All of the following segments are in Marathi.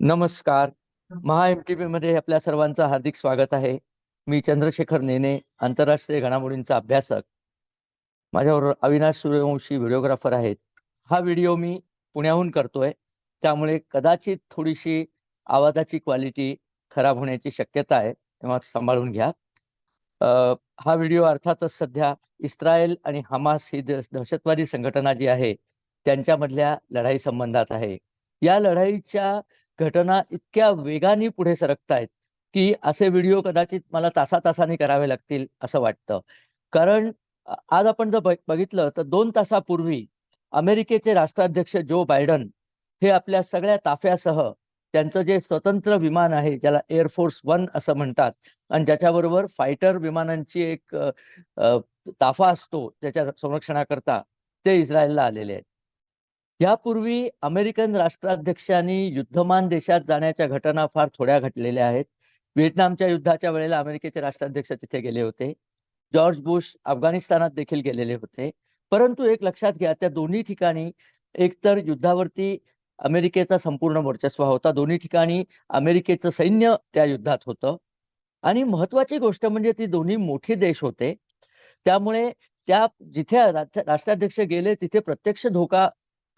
नमस्कार. MTV मध्ये आपल्या सर्वांचं हार्दिक स्वागत आहे. मी चंद्रशेखर नेने, आंतरराष्ट्रीय घडामोडींचा अभ्यासक. माझ्याबरोबर अविनाश सूर्यवंशी व्हिडिओग्राफर आहेत. हा व्हिडिओ मी पुण्याहून करतोय, त्यामुळे कदाचित थोडीशी आवाजाची क्वालिटी खराब होण्याची शक्यता आहे, तेव्हा सांभाळून घ्या. हा व्हिडिओ अर्थातच सध्या इस्रायल आणि हमास ही दहशतवादी संघटना जी आहे त्यांच्यामधल्या लढाई संबंधात आहे. या लढाईच्या घटना इतक्या वेगाने पुढे सरकतायत की असे व्हिडिओ कदाचित मला तासातासाने करावे लागतील असं वाटतं. कारण आज आपण जर बघितलं तर 2 तासापूर्वी अमेरिकेचे राष्ट्राध्यक्ष जो बायडन हे आपल्या सगळ्या ताफ्यासह त्यांचं जे स्वतंत्र विमान आहे, ज्याला एअरफोर्स 1 असं म्हणतात, आणि ज्याच्याबरोबर फायटर विमानांची एक ताफा असतो त्याच्या संरक्षणाकरता, ते इस्रायलला आलेले आहेत. यापूर्वी अमेरिकन राष्ट्राध्यक्षांनी युद्धमान देशात जाण्याच्या घटना फार थोड्या घडलेल्या आहेत. व्हिएतनामच्या युद्धाच्या वेळेला अमेरिकेचे राष्ट्राध्यक्ष तिथे गेले होते. जॉर्ज बुश अफगाणिस्तानात देखील गेलेले होते. परंतु एक लक्षात घ्या, त्या दोन्ही ठिकाणी एकतर युद्धावरती अमेरिकेचा संपूर्ण वर्चस्व होता, दोन्ही ठिकाणी अमेरिकेचं सैन्य त्या युद्धात होतं, आणि महत्वाची गोष्ट म्हणजे ती दोन्ही मोठे देश होते. त्यामुळे त्या जिथे राष्ट्राध्यक्ष गेले तिथे प्रत्यक्ष धोका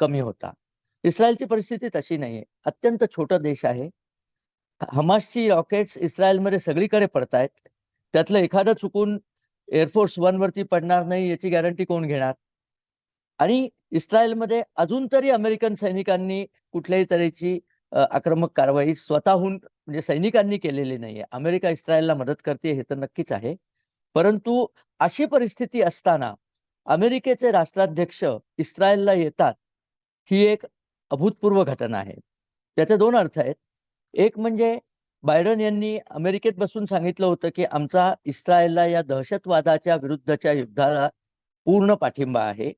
कमी होता. इस्रायलची परिस्थिती तशी नाहीये. अत्यंत छोटा देश आहे. हमासची रॉकेट्स इस्रायलमध्ये सगळीकडे पडतायत. त्यातलं एखादं चुकून एअरफोर्स 1 वरती पडणार नाही याची गॅरंटी कोण घेणार? आणि इस्रायलमध्ये अजून तरी अमेरिकन सैनिकांनी कुठल्याही तऱ्हेची आक्रमक कारवाई स्वतःहून म्हणजे सैनिकांनी केलेली नाहीये. अमेरिका इस्रायलला मदत करते हे तर नक्कीच आहे. परंतु अशी परिस्थिती असताना अमेरिकेचे राष्ट्राध्यक्ष इस्रायलला येतात, ही एक अभूतपूर्व घटना आहे. त्याचे 2 अर्थ आहेत. एक म्हणजे बायडन यांनी अमेरिकेत बसून सांगितलं होतं की आमचा इस्रायलला या दहशतवादाच्या विरुद्धच्या युद्धाला पूर्ण पाठिंबा आहे,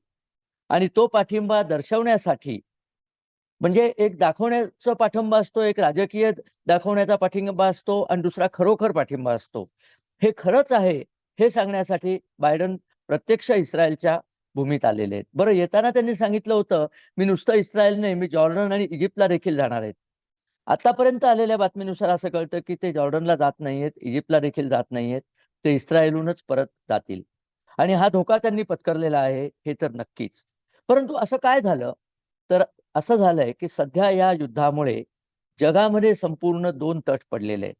आणि तो पाठिंबा दर्शवण्यासाठी म्हणजे एक दाखवण्याचा पाठिंबा असतो, एक राजकीय दाखवण्याचा पाठिंबा असतो, आणि दुसरा खरोखर पाठिंबा असतो. हे खरंच आहे हे सांगण्यासाठी बायडन प्रत्यक्ष इस्रायलच्या भूमीत आलेले आहेत. बरं, येताना त्यांनी सांगितलं होतं, मी नुसतं इस्रायल नाही, मी जॉर्डन आणि इजिप्तला देखील जाणार आहेत. आतापर्यंत आलेल्या बातमीनुसार असं कळतं की ते जॉर्डनला जात नाहीयेत, इजिप्तला देखील जात नाहीयेत. ते इस्रायलहूनच परत जातील, आणि हा धोका त्यांनी पत्करलेला आहे हे तर नक्कीच. परंतु असं काय झालं? तर असं झालंय की सध्या या युद्धामुळे जगामध्ये संपूर्ण 2 तट पडलेले आहेत.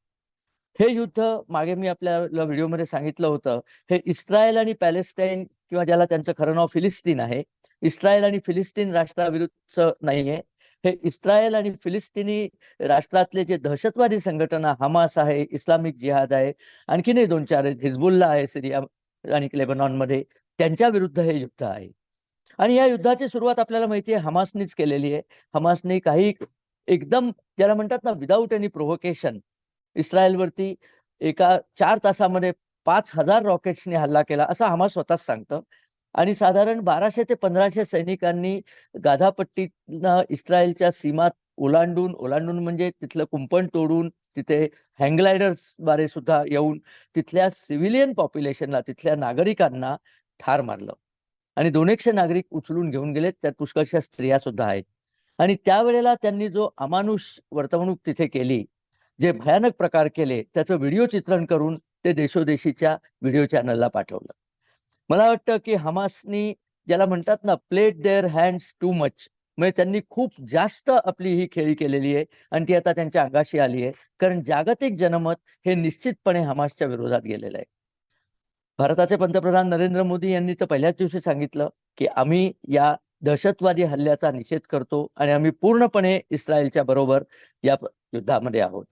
हे युद्ध मागे मी आपल्याला व्हिडिओमध्ये सांगितलं होतं, हे इस्रायल आणि पॅलेस्टाईन, किंवा ज्याला त्यांचं खरं नाव फिलिस्तीन आहे, इस्रायल आणि फिलिस्तीन राष्ट्राविरुद्धचं नाहीये. हे इस्रायल आणि फिलिस्तिनी राष्ट्रातले जे दहशतवादी संघटना हमास आहे, इस्लामिक जिहाद आहे, आणखीनही 2-4 आहेत, हिजबुल्ला आहे सिरिया आणि लेबनॉनमध्ये, त्यांच्या विरुद्ध हे युद्ध आहे. आणि या युद्धाची सुरुवात आपल्याला माहिती आहे हमासनीच केलेली आहे. हमासने काही एकदम ज्याला म्हणतात ना, विदाऊट एनी प्रोव्होकेशन इस्रायलवरती एका 4 तासामध्ये 5,000 रॉकेट्सने हल्ला केला, असं हमास स्वतःच सांगतं. आणि साधारण 1200 ते 1500 सैनिकांनी गाझापट्टीनं इस्रायलच्या सीमा ओलांडून म्हणजे तिथलं कुंपण तोडून तिथे हँगग्लायडर्सद्वारे सुद्धा येऊन तिथल्या सिव्हिलियन पॉप्युलेशनला, तिथल्या नागरिकांना ठार मारलं. आणि 200 नागरिक उचलून घेऊन गेलेत, त्यात पुष्कळशा स्त्रिया सुद्धा आहेत. आणि त्यावेळेला त्यांनी जो अमानुष वर्तवणूक तिथे केली, जे भयानक प्रकार केले, त्याचं व्हिडिओ चित्रण करून ते देशोदेशीच्या व्हिडिओ चॅनलला पाठवलं. मला वाटतं की हमासनी ज्याला म्हणतात ना, played their hands too much, म्हणजे त्यांनी खूप जास्त आपली ही खेळी केलेली आहे, आणि ती आता त्यांच्या अंगाशी आली आहे. कारण जागतिक जनमत हे निश्चितपणे हमासच्या विरोधात गेलेलं आहे. भारताचे पंतप्रधान नरेंद्र मोदी यांनी तर पहिल्याच दिवशी सांगितलं की आम्ही या दहशतवादी हल्ल्याचा निषेध करतो, आणि आम्ही पूर्णपणे इस्रायलच्या बरोबर या युद्धामध्ये आहोत.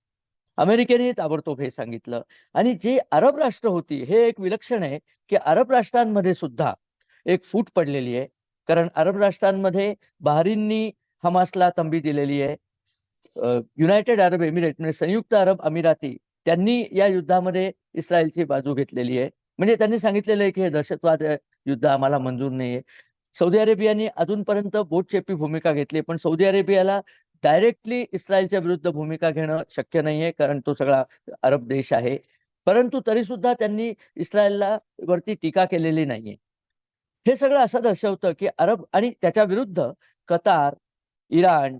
अमेरिकेने ताबडतोब हे सांगितलं. आणि जी अरब राष्ट्र होती, हे एक विलक्षण आहे की अरब राष्ट्रांमध्ये सुद्धा एक फूट पडलेली आहे. कारण अरब राष्ट्रांमध्ये बहरीननी हमासला तंबी दिलेली आहे. युनायटेड अरब एमिरेट म्हणजे संयुक्त अरब अमिराती, त्यांनी या युद्धामध्ये इस्रायलची बाजू घेतलेली आहे. म्हणजे त्यांनी सांगितलेलं आहे की हे दहशतवाद युद्ध आम्हाला मंजूर नाहीये. सौदी अरेबियाने अजूनपर्यंत बोटचेपी भूमिका घेतली, पण सौदी अरेबियाला डायरेक्टली इस्रायलच्या विरुद्ध भूमिका घेणं शक्य नाहीये, कारण तो सगळा अरब देश आहे. परंतु तरी सुद्धा त्यांनी इस्रायलला वरती टीका केलेली नाहीये. हे सगळं असं दर्शवतं की अरब आणि त्याच्या विरुद्ध कतार, इराण,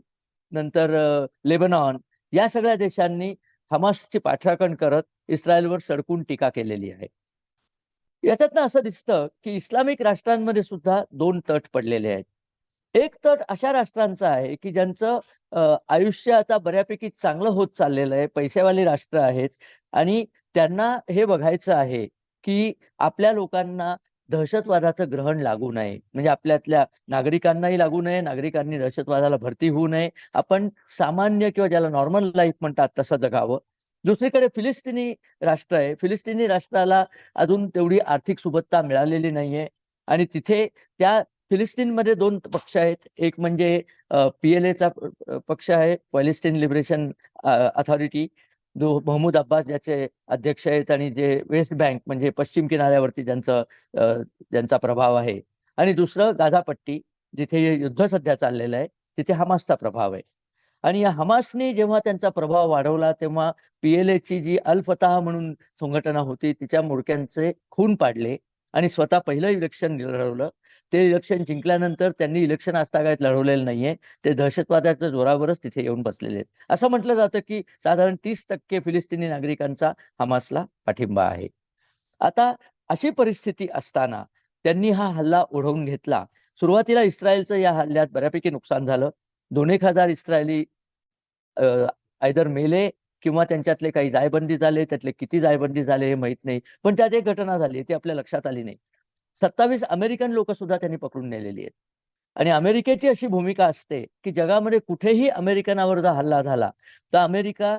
नंतर लेबनॉन, या सगळ्या देशांनी हमासची पाठराखण करत इस्रायलवर सडकून टीका केलेली आहे. याच्यातनं असं दिसतं की इस्लामिक राष्ट्रांमध्ये सुद्धा दोन तट पडलेले आहेत. एक तट अशा राष्ट्रांचा आहे की ज्यांचं आयुष्य आता बऱ्यापैकी चांगलं होत चाललेलं आहे, पैसेवाली राष्ट्र आहेत आणि त्यांना हे बघायचं आहे की आपल्या लोकांना दहशतवादाचं ग्रहण लागू नये, म्हणजे आपल्यातल्या नागरिकांनाही लागू नये, नागरिकांनी दहशतवादाला भरती होऊ नये, आपण सामान्य किंवा ज्याला नॉर्मल लाईफ म्हणतात तसं जगावं. दुसरीकडे फिलिस्तिनी राष्ट्र आहे. फिलिस्तिनी राष्ट्राला अजून तेवढी आर्थिक सुबत्ता मिळालेली नाहीये आणि तिथे त्या फिलिस्तीनमध्ये दोन पक्ष आहेत. एक म्हणजे PLAचा पक्ष आहे, पॅलेस्टाईन लिबरेशन अथॉरिटी, जो महमूद अब्बास ज्याचे अध्यक्ष आहेत आणि जे वेस्ट बँक म्हणजे पश्चिम किनाऱ्यावरती ज्यांचा प्रभाव आहे. आणि दुसरं गाझापट्टी, जिथे युद्ध सध्या चाललेलं आहे, तिथे हमासचा प्रभाव आहे. आणि या हमासने जेव्हा त्यांचा प्रभाव वाढवला तेव्हा PLAची जी अल फताह म्हणून संघटना होती तिच्या म्होरक्यांचे खून पाडले आणि स्वतः पहिलं इलेक्शन लढवलं. ते इलेक्शन जिंकल्यानंतर त्यांनी इलेक्शन आजतागायत लढवलेलं नाहीये. ते दहशतवादाच्या जोरावरच तिथे येऊन बसलेले आहेत. असं म्हटलं जातं की साधारण 30% फिलिस्तिनी नागरिकांचा हमासला पाठिंबा आहे. आता अशी परिस्थिती असताना त्यांनी हा हल्ला ओढवून घेतला. सुरुवातीला इस्रायलचं या हल्ल्यात बऱ्यापैकी नुकसान झालं. 2,000 इस्रायली आयदर मेले किंवा त्यांच्यातले काही जायबंदी झाले. त्यातले किती जायबंदी झाले हे माहित नाही. पण त्यात एक घटना झाली ती आपल्या लक्षात आली नाही. 27 अमेरिकन लोक सुद्धा त्यांनी पकडून नेलेली आहेत. आणि अमेरिकेची अशी भूमिका असते की जगामध्ये कुठेही अमेरिकनावर जर हल्ला झाला तर अमेरिका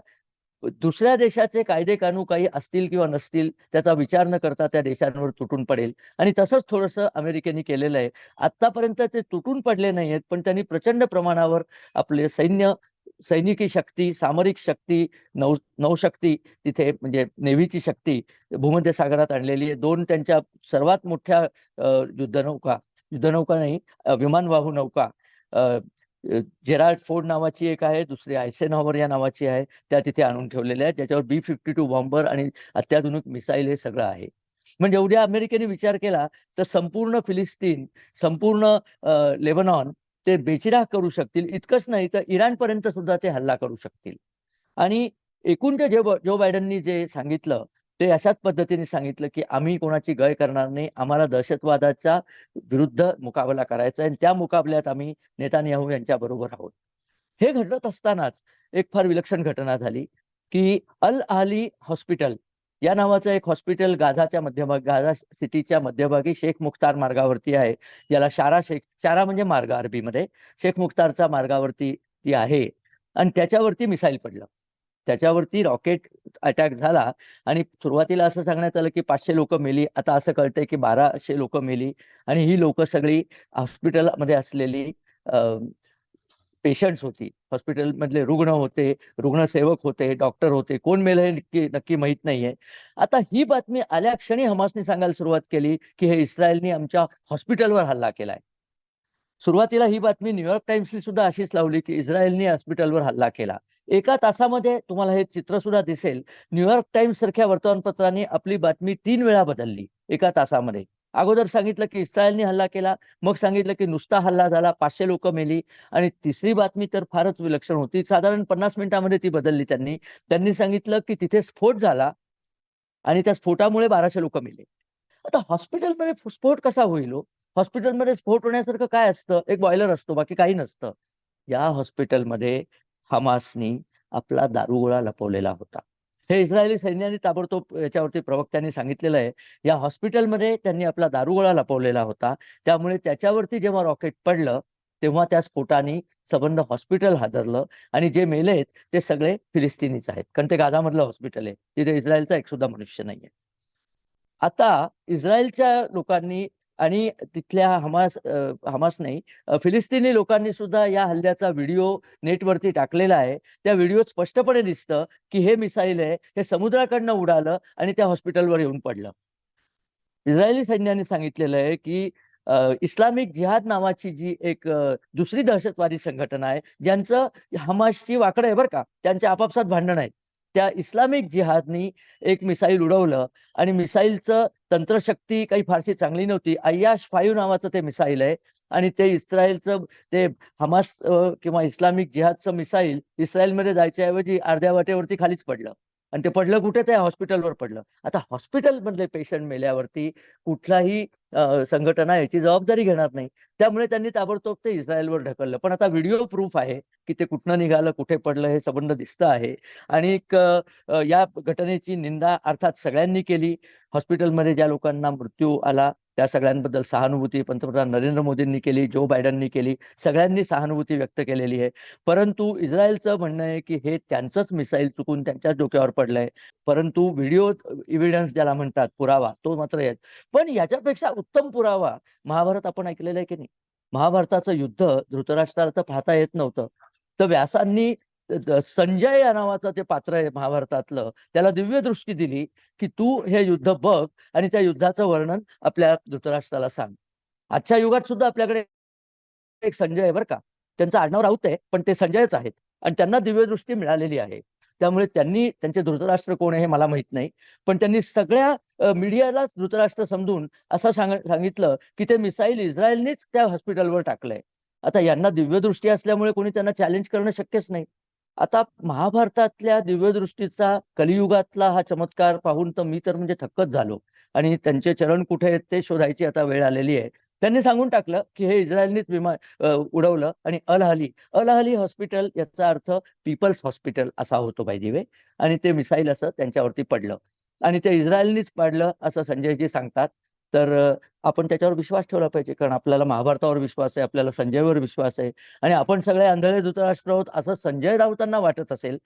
दुसऱ्या देशाचे कायदे कानून काही असतील किंवा नसतील त्याचा विचार न करता त्या देशांवर तुटून पडेल. आणि तसंच थोडंसं अमेरिकेने केलेलं आहे. आतापर्यंत ते तुटून पडले नाही आहेत, पण त्यांनी प्रचंड प्रमाणावर आपले सैनिकी शक्ती, सामरिक शक्ती, नौशक्ती तिथे म्हणजे नेव्हीची शक्ती भूमध्य सागरात आणलेली आहे. 2 त्यांच्या सर्वात मोठ्या युद्धनौका नाही, विमानवाहू नौका, जेराल्ड फोर्ड नावाची एक आहे, दुसरी आयसेनहॉवर या नावाची आहे, त्या तिथे आणून ठेवलेल्या आहेत, ज्याच्यावर B-52 बॉम्बर आणि अत्याधुनिक मिसाईल हे सगळं आहे. म्हणजे एवढ्या अमेरिकेने विचार केला तर संपूर्ण फिलिस्तीन, संपूर्ण लेबनॉन ते बेचिराख करू शकतील. इतकंच नाही तर इराणपर्यंत सुद्धा ते हल्ला करू शकतील. आणि एकूण जे जो बायडननी जे सांगितलं ते अशाच पद्धतीने सांगितलं की आम्ही कोणाची गय करणार नाही, आम्हाला दहशतवादाच्या विरुद्ध मुकाबला करायचा आहे आणि त्या मुकाबल्यात आम्ही नेतान्याहू यांच्या बरोबर आहोत. हे घडत असतानाच एक फार विलक्षण घटना झाली की अल अहली हॉस्पिटल या नावाचं एक हॉस्पिटल गाझा सिटीच्या मध्यभागी शेख मुख्तार मार्गावरती आहे. याला शारा म्हणजे मार्ग अरबीमध्ये, शेख मुख्तारचा मार्गावरती ती आहे. आणि त्याच्यावरती मिसाईल पडलं, त्याच्यावरती रॉकेट अटॅक झाला आणि सुरुवातीला असं सांगण्यात आलं की 500 लोक मेली. आता असं कळतंय की 1200 लोक मेली. आणि ही लोक सगळी हॉस्पिटलमध्ये असलेली पेशंट्स होती, हॉस्पिटलमधले रुग्ण होते, रुग्णसेवक होते, डॉक्टर होते. कोण मेलं हे नक्की माहित नाहीये. आता ही बातमी आल्या क्षणी हमासने सांगायला सुरुवात केली की हे इस्रायलने आमच्या हॉस्पिटलवर हल्ला केलाय. सुरुवातीला ही बातमी न्यूयॉर्क टाइम्सनी सुद्धा अशीच लावली की इस्रायलने हॉस्पिटलवर हल्ला केला. एका तासामध्ये तुम्हाला हे चित्र सुद्धा दिसेल, न्यूयॉर्क टाइम्स सारख्या वर्तमानपत्राने आपली बातमी 3 वेळा बदलली एका तासामध्ये. अगोदर सांगितलं की इस्रायलने हल्ला केला, मग सांगितलं की नुसता हल्ला झाला, 500 लोक मेली, आणि तिसरी बातमी तर फारच विलक्षण होती. साधारण 50 मिनिटांमध्ये ती बदलली त्यांनी. त्यांनी सांगितलं की तिथे स्फोट झाला आणि त्या स्फोटामुळे 1200 लोक मेले. आता हॉस्पिटलमध्ये स्फोट कसा होईल हो? हॉस्पिटलमध्ये स्फोट होण्यासारखं काय असतं? एक बॉयलर असतो, बाकी काही नसतं. या हॉस्पिटलमध्ये हमासनी आपला दारुगोळा लपवलेला होता. हे इस्रायली सैन्याने ताबडतोब याच्यावरती प्रवक्त्यांनी सांगितलेलं आहे. या हॉस्पिटलमध्ये त्यांनी आपला दारुगोळा लपवलेला होता. त्यामुळे त्याच्यावरती जेव्हा रॉकेट पडलं तेव्हा त्या स्फोटाने संबंध हॉस्पिटल हादरलं आणि जे मेलेत ते सगळे फिलिस्तिनीच आहेत, कारण ते गाझामधलं हॉस्पिटल आहे, तिथे इस्रायलचा एक सुद्धा मनुष्य नाहीये. आता इस्रायलच्या लोकांनी आणि तिथल्या हमास नाही, फिलिस्तिनी लोकांनी सुद्धा या हल्ल्याचा व्हिडिओ नेटवरती टाकलेला आहे. त्या व्हिडिओत स्पष्टपणे दिसतं की हे मिसाईल आहे, हे समुद्राकडनं उडालं आणि त्या हॉस्पिटलवर येऊन पडलं. इस्रायली सैन्याने सांगितलेलं आहे की इस्लामिक जिहाद नावाची जी एक दुसरी दहशतवादी संघटना आहे, ज्यांचं हमासची वाकडं आहे बरं का, त्यांचे आपापसात भांडण आहेत. त्या इस्लामिक जिहादनी एक मिसाईल उडवलं आणि मिसाईलचं तंत्रशक्ती काही फारशी चांगली नव्हती. अय्याश 5 नावाचं ते मिसाईल आहे आणि ते इस्रायलचं ते हमास किंवा इस्लामिक जिहादचं मिसाईल इस्रायलमध्ये जायच्याऐवजी अर्ध्या वाटेवरती खालीच पडलं आणि ते पडलं कुठे? त्या हॉस्पिटलवर पडलं. आता हॉस्पिटलमधले पेशंट मेल्यावरती कुठलाही संघटना याची जबाबदारी घेणार नाही. त्यामुळे त्यांनी ताबडतोब ते इस्रायलवर ढकललं. पण आता व्हिडिओ प्रूफ आहे की ते कुठनं निघालं, कुठे पडलं हे संबंध दिसतं आहे. आणि या घटनेची निंदा अर्थात सगळ्यांनी केली. हॉस्पिटलमध्ये ज्या लोकांना मृत्यू आला त्या सगळ्यांबद्दल सहानुभूती पंतप्रधान नरेंद्र मोदींनी केली, जो बायडननी केली, सगळ्यांनी सहानुभूती व्यक्त केलेली आहे. परंतु इस्रायलचं म्हणणं आहे की हे त्यांचंच मिसाईल चुकून त्यांच्याच डोक्यावर पडलंय. परंतु व्हिडिओ एव्हिडन्स ज्याला म्हणतात, पुरावा, तो मात्र आहे. पण याच्यापेक्षा उत्तम पुरावा महाभारत आपण ऐकलेलं आहे की नाही? महाभारताचं युद्ध धृतराष्ट्राला तर पाहता येत नव्हतं. तर व्यासांनी संजय या नावाचं ते पात्र आहे महाभारतातलं, त्याला दिव्य दृष्टी दिली की तू हे युद्ध बघ आणि त्या युद्धाचं वर्णन आपल्या धृतराष्ट्राला सांग. आजच्या युगात सुद्धा आपल्याकडे एक संजय आहे बरं का. त्यांचं आडनाव राऊत आहे, पण ते संजयच आहेत आणि त्यांना दिव्यदृष्टी मिळालेली आहे. त्यामुळे त्यांनी त्यांचे धृतराष्ट्र कोण आहे हे मला माहित नाही. पण त्यांनी सगळ्या मीडियालाच धृतराष्ट्र समजून असं सांगितलं की ते मिसाईल इस्रायलनीच त्या हॉस्पिटलवर टाकलंय. आता यांना दिव्यदृष्टी असल्यामुळे कोणी त्यांना चॅलेंज करणं शक्यच नाही. आता महाभारतातल्या दिव्यदृष्टीचा कलियुगातला हा चमत्कार पाहून तर मी तर म्हणजे थक्कच झालो आणि त्यांचे चरण कुठे आहेत ते शोधायची आता वेळ आलेली आहे. त्यांनी सांगून टाकलं की हे इस्रायलनीच उडवलं आणि अल अहली हॉस्पिटल याचा अर्थ पीपल्स हॉस्पिटल असा होतो बाय दी वे. आणि ते मिसाईल असं त्यांच्यावरती पडलं आणि ते इस्रायलनीच पाडलं असं संजयजी सांगतात. तर आपण त्याच्यावर विश्वास ठेवला पाहिजे, कारण आपल्याला महाभारतावर विश्वास आहे, आपल्याला संजयवर विश्वास आहे आणि आपण सगळे आंधळे धृतराष्ट्र आहोत असं संजय राऊतांना वाटत असेल.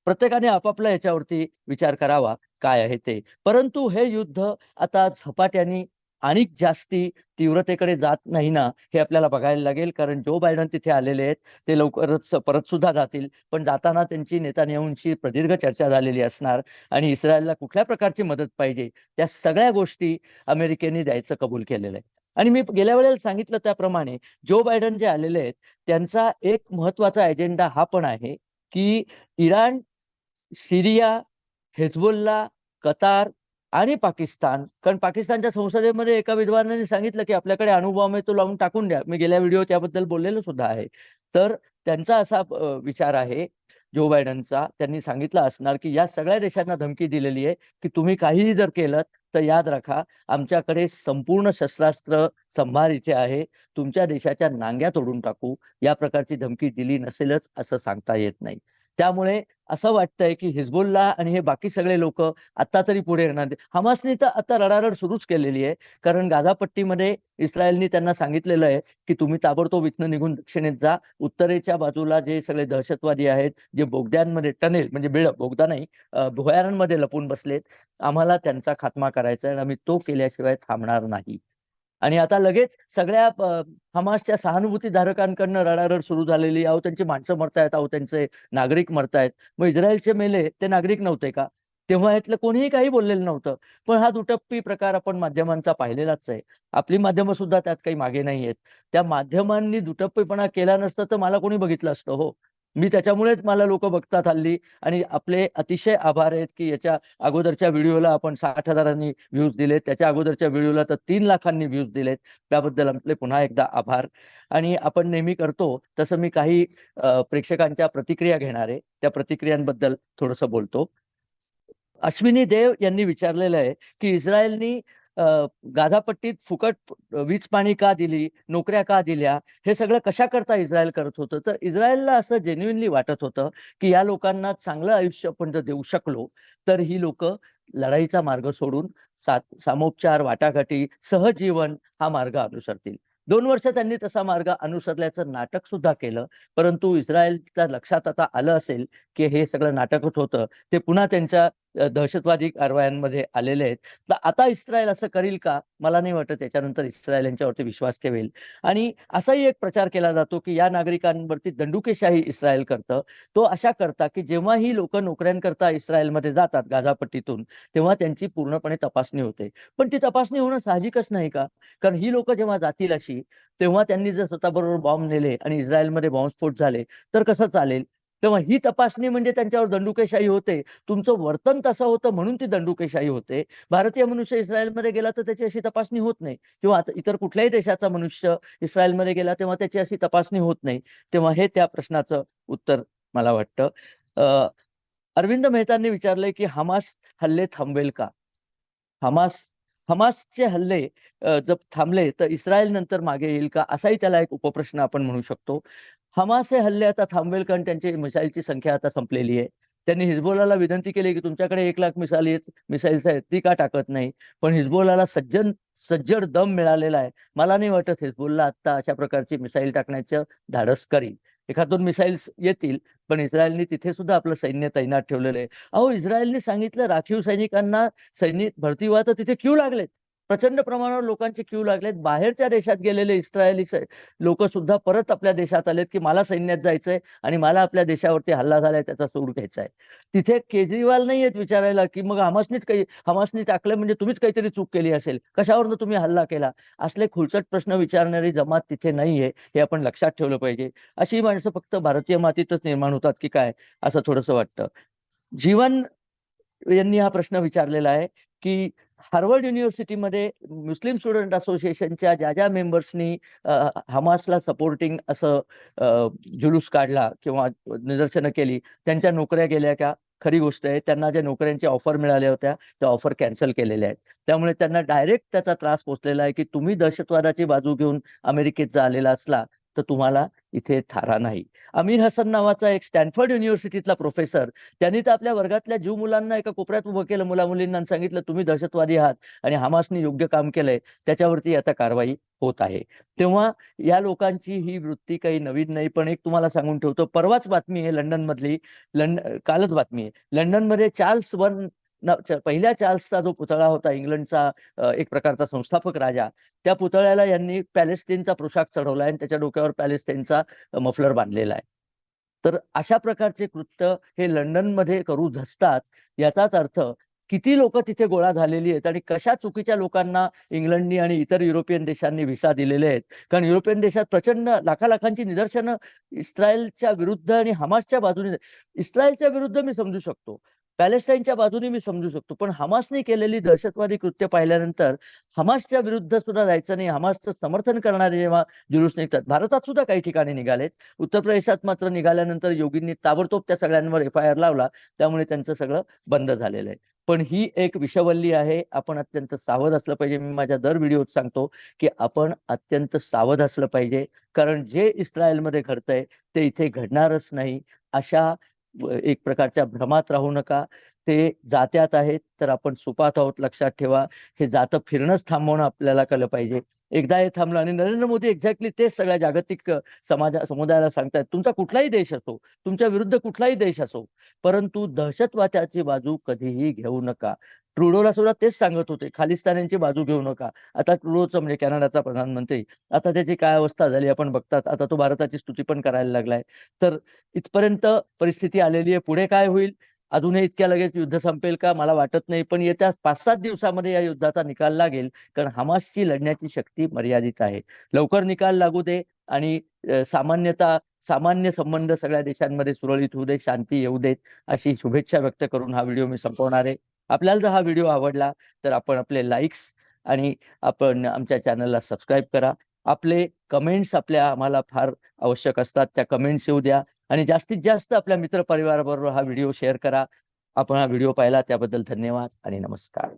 प्रत्येकाने आपापल्या याच्यावरती विचार करावा काय आहे ते. परंतु हे युद्ध आता झपाट्याने आणि जास्ती तीव्रतेकडे जात नाही ना, हे आपल्याला बघायला लागेल. कारण जो बायडन तिथे आलेले आहेत ते लवकरच परत सुद्धा जातील. पण जाताना त्यांची नेतान्याहूंशी प्रदीर्घ चर्चा झालेली असणार आणि इस्रायलला कुठल्या प्रकारची मदत पाहिजे त्या सगळ्या गोष्टी अमेरिकेने द्यायचं कबूल केलेलं आहे. आणि मी गेल्या वेळेला सांगितलं त्याप्रमाणे जो बायडन जे आलेले आहेत त्यांचा एक महत्वाचा अजेंडा हा पण आहे की इराण, सिरिया, हेजबुल्ला, कतार आणि पाकिस्तान, कारण पाकिस्तानच्या संसदेमध्ये एका विद्वानाने सांगितलं की आपल्याकडे अणुबॉम्ब आहे तो लावून टाकून द्या. मी गेल्या व्हिडिओ त्याबद्दल बोललेलो सुद्धा आहे. तर त्यांचा असा विचार आहे जो बायडनचा. त्यांनी सांगितलं असणार की या सगळ्या देशांना धमकी दिलेली आहे की तुम्ही काहीही जर केलं तर याद राखा आमच्याकडे संपूर्ण शस्त्रास्त्र संभार इथे आहे, तुमच्या देशाच्या नांग्या तोडून टाकू. या प्रकारची धमकी दिली नसेलच असं सांगता येत नाही. त्यामुळे असं वाटतंय की हिजबुल्ला आणि हे बाकी सगळे लोक आता तरी पुढे येणार. हमासने तर आता रडारड सुरूच केलेली आहे, कारण गाझापट्टीमध्ये इस्रायलनी त्यांना सांगितलेलं आहे की तुम्ही ताबडतोब इथनं निघून दक्षिणेत जा. उत्तरेच्या बाजूला जे सगळे दहशतवादी आहेत जे बोगद्यांमध्ये टनेल म्हणजे बोगदा नाही भुयारांमध्ये लपून बसलेत, आम्हाला त्यांचा खात्मा करायचा आहे आणि आम्ही तो केल्याशिवाय थांबणार नाही. आणि आता लगेच सगळ्या हमासच्या सहानुभूतीधारकांकडनं रडारड सुरू झालेली. अहो त्यांची माणसं मरतायत, अहो त्यांचे नागरिक मरतायत. मग इस्रायलचे मेले ते नागरिक नव्हते का? तेव्हा यातलं कोणीही काही बोललेलं नव्हतं. पण हा दुटप्पी प्रकार आपण माध्यमांचा पाहिलेलाच आहे. आपली माध्यमं सुद्धा त्यात काही मागे नाही आहेत. त्या माध्यमांनी दुटप्पीपणा केला नसता तर मला कोणी बघितलं असतं हो. मी त्याच्यामुळेच मला लोक बघतात हल्ली आणि आपले अतिशय आभार आहेत की याच्या अगोदरच्या व्हिडिओला आपण 60,000 व्ह्यूज दिलेत, त्याच्या अगोदरच्या व्हिडिओला तर 3 लाखांनी व्ह्यूज दिलेत. त्याबद्दल आपले पुन्हा एकदा आभार. आणि आपण नेहमी करतो तसं मी काही प्रेक्षकांच्या प्रतिक्रिया घेणार आहे. त्या प्रतिक्रियांबद्दल थोडंसं बोलतो. अश्विनी देव यांनी विचारलेलं आहे की इस्रायलनी गाझापट्टीत फुकट वीज पाणी का दिली, नोकऱ्या का दिल्या, हे सगळं कशा करता इस्रायल करत होतं. तर इस्रायलला असं जेन्युइनली वाटत होतं की या लोकांना चांगलं आयुष्य आपण जर देऊ शकलो तर ही लोक लढाईचा मार्ग सोडून सामोपचार, वाटाघाटी, सहजीवन हा मार्ग अनुसरतील. 2 वर्ष त्यांनी तसा मार्ग अनुसरल्याचं नाटक सुद्धा केलं. परंतु इस्रायलच्या लक्षात आता आलं असेल की हे सगळं नाटकच होतं. ते पुन्हा त्यांच्या दहशतवादी कारवायांमध्ये आलेले आहेत. तर आता इस्रायल असं करील का? मला नाही वाटत त्याच्यानंतर इस्रायल यांच्यावरती विश्वास ठेवेल. आणि असाही एक प्रचार केला जातो की या नागरिकांवरती दंडुकेशाही इस्रायल करतं. तो अशा करता की जेव्हा ही लोक नोकऱ्यांकरता इस्रायलमध्ये जातात गाझापट्टीतून, तेव्हा त्यांची पूर्णपणे तपासणी होते. पण ती तपासणी होणं साहजिकच नाही का? कारण ही लोक जेव्हा जातील अशी, तेव्हा त्यांनी जर स्वतःबरोबर बॉम्ब नेले आणि इस्रायलमध्ये बॉम्बस्फोट झाले तर कसं चालेल? तेव्हा ही तपासणी म्हणजे त्यांच्यावर दंडुकेशाही होते. तुमचं वर्तन तसं होतं म्हणून ती दंडुकेशाही होते. भारतीय मनुष्य इस्रायलमध्ये गेला तर त्याची अशी तपासणी होत नाही, किंवा इतर कुठल्याही देशाचा मनुष्य इस्रायलमध्ये गेला तेव्हा त्याची अशी तपासणी होत नाही. तेव्हा हे त्या प्रश्नाचं उत्तर मला वाटतं. अरविंद मेहतांनी विचारलंय की हमास हल्ले थांबवेल का? हमासचे हल्ले जर थांबले तर इस्रायल नंतर मागे येईल का, असाही त्याला एक उपप्रश्न आपण म्हणू शकतो. हमास हे हल्ले आता थांबवेल कारण त्यांची मिसाईलची संख्या आता संपलेली आहे. त्यांनी हिजबोलाला विनंती केली की तुमच्याकडे 1,00,000 मिसाईल्स आहेत, ती का टाकत नाही? पण हिजबोलाला सज्जड दम मिळालेला आहे. मला नाही वाटत हिजबोलला आता अशा प्रकारची मिसाईल टाकण्याचं धाडस करील. एखाद 2 मिसाईल्स येतील, पण इस्रायलने तिथे सुद्धा आपलं सैन्य तैनात ठेवलेलं आहे. अहो, इस्रायलने सांगितलं राखीव सैनिकांना सैनिक भरती व्हा, तर तिथे क्यू लागलेत. प्रचंड प्रमाणावर लोकांचे क्यू लागलेत. बाहेरच्या देशात गेलेले इस्रायली लोक सुद्धा परत आपल्या देशात आलेत की मला सैन्यात जायचंय आणि मला आपल्या देशावरती हल्ला झालाय त्याचा सूड घ्यायचा आहे. तिथे केजरीवाल नाही आहेत विचारायला की मग हमासनी टाकलं म्हणजे तुम्हीच काहीतरी चूक केली असेल, कशावरनं तुम्ही हल्ला केला? असले खुलचट प्रश्न विचारणारी जमात तिथे नाहीये, हे आपण लक्षात ठेवलं पाहिजे. अशी माणसं फक्त भारतीय मातीतच निर्माण होतात की काय, असं थोडंसं वाटतं. जीवन यांनी हा प्रश्न विचारलेला आहे की हार्वर्ड युनिव्हर्सिटीमध्ये मुस्लिम स्टुडंट असोसिएशनच्या ज्या मेंबर्सनी हमासला सपोर्टिंग असं जुलूस काढला किंवा निदर्शनं केली, त्यांच्या नोकऱ्या गेल्या का? खरी गोष्ट आहे. त्यांना ज्या नोकऱ्यांच्या ऑफर मिळाल्या होत्या त्या ऑफर कॅन्सल केलेल्या आहेत. त्यामुळे त्यांना डायरेक्ट त्याचा त्रास पोचलेला आहे की तुम्ही दहशतवादाची बाजू घेऊन अमेरिकेत जा आलेला असला तर तुम्हाला इथे थारा नाही. अमीर हसन नावाचा एक स्टॅनफोर्ड युनिव्हर्सिटीतला प्रोफेसर, त्यांनी तर आपल्या वर्गातल्या ज्यू मुलांना एका कोपऱ्यात उभं केलं, मुला-मुलींना, सांगितलं तुम्ही दहशतवादी आहात आणि हमासने योग्य काम केलंय, त्याच्यावरती आता कारवाई होत आहे. तेव्हा या लोकांची ही वृत्ती काही नवीन नाही. पण एक तुम्हाला सांगून ठेवतो, परवाच बातमी आहे लंडनमधली, कालच बातमी आहे. लंडनमध्ये पहिल्या चार्ल्सचा जो पुतळा होता, इंग्लंडचा एक प्रकारचा संस्थापक राजा, त्या पुतळ्याला यांनी पॅलेस्टाईनचा पोशाख चढवला आणि त्याच्या डोक्यावर पॅलेस्टाईनचा मफलर बांधलेला आहे. तर अशा प्रकारचे कृत्य हे लंडनमध्ये करू धसतात. याचाच अर्थ किती लोक तिथे गोळा झालेली आहेत आणि कशा चुकीच्या लोकांना इंग्लंडनी आणि इतर युरोपियन देशांनी व्हिसा दिलेले आहेत. कारण युरोपियन देशात प्रचंड लाखालाखांची निदर्शनं इस्रायलच्या विरुद्ध आणि हमासच्या बाजूने. इस्रायलच्या विरुद्ध मी समजू शकतो, पॅलेस्टाईनच्या बाजूने मी समजू शकतो, पण हमासने केलेली दहशतवादी कृत्य पाहिल्यानंतर हमासच्या विरुद्ध सुद्धा जायचं नाही. हमासचं समर्थन करणारे जेव्हा जुलूस निघतात, भारतात सुद्धा काही ठिकाणी निघालेत. उत्तर प्रदेशात मात्र निघाल्यानंतर योगींनी ताबडतोब त्या सगळ्यांवर FIR लावला, त्यामुळे त्यांचं सगळं बंद झालेलं आहे. पण ही एक विषवल्ली आहे. आपण अत्यंत सावध असलं पाहिजे. मी माझ्या दर व्हिडिओत सांगतो की आपण अत्यंत सावध असलं पाहिजे, कारण जे इस्रायलमध्ये घडतंय ते इथे घडणारच नाही. अशा एक प्रकारच्या भ्रमात राहू नका. ते जात्यात आहेत तर आपण सुपात आहोत, लक्षात ठेवा. हे जातं फिरणंच थांबवणं आपल्याला कळलं पाहिजे. एकदा हे थांबलं आणि नरेंद्र मोदी एक्झॅक्टली तेच सगळ्या जागतिक समुदायाला सांगतायत, तुमचा कुठलाही देश असो, तुमच्या विरुद्ध कुठलाही देश असो, परंतु दहशतवाद्याची बाजू कधीही घेऊ नका. ट्रुडोला सुद्धा तेच सांगत होते, खालिस्तान्यांची बाजू घेऊ नका. आता ट्रुडोचा म्हणजे कॅनडाचा प्रधानमंत्री, आता त्याची काय अवस्था झाली आपण बघतात. आता तो भारताची स्तुती पण करायला लागलाय. तर इथपर्यंत परिस्थिती आलेली आहे. पुढे काय होईल? अजूनही इतक्या लगेच युद्ध संपेल का? मला वाटत नाही. पण येत्या 5-7 दिवसामध्ये या युद्धाचा निकाल लागेल, कारण हमासची लढण्याची शक्ती मर्यादित आहे. लवकर निकाल लागू दे आणि सामान्य संबंध सगळ्या देशांमध्ये सुरळीत होऊ दे, शांती येऊ देत, अशी शुभेच्छा व्यक्त करून हा व्हिडिओ मी संपवणार आहे. आपल्याला जर हा व्हिडिओ आवडला तर आपण आपले लाईक्स आणि आपण आमच्या चॅनलला सबस्क्राईब करा. आपले कमेंट्स आम्हाला फार आवश्यक असतात. त्या कमेंट्स येऊ द्या आणि जास्तीत जास्त आपल्या मित्रपरिवाराबरोबर हा व्हिडिओ शेअर करा. आपण हा व्हिडिओ पाहिला त्याबद्दल धन्यवाद आणि नमस्कार.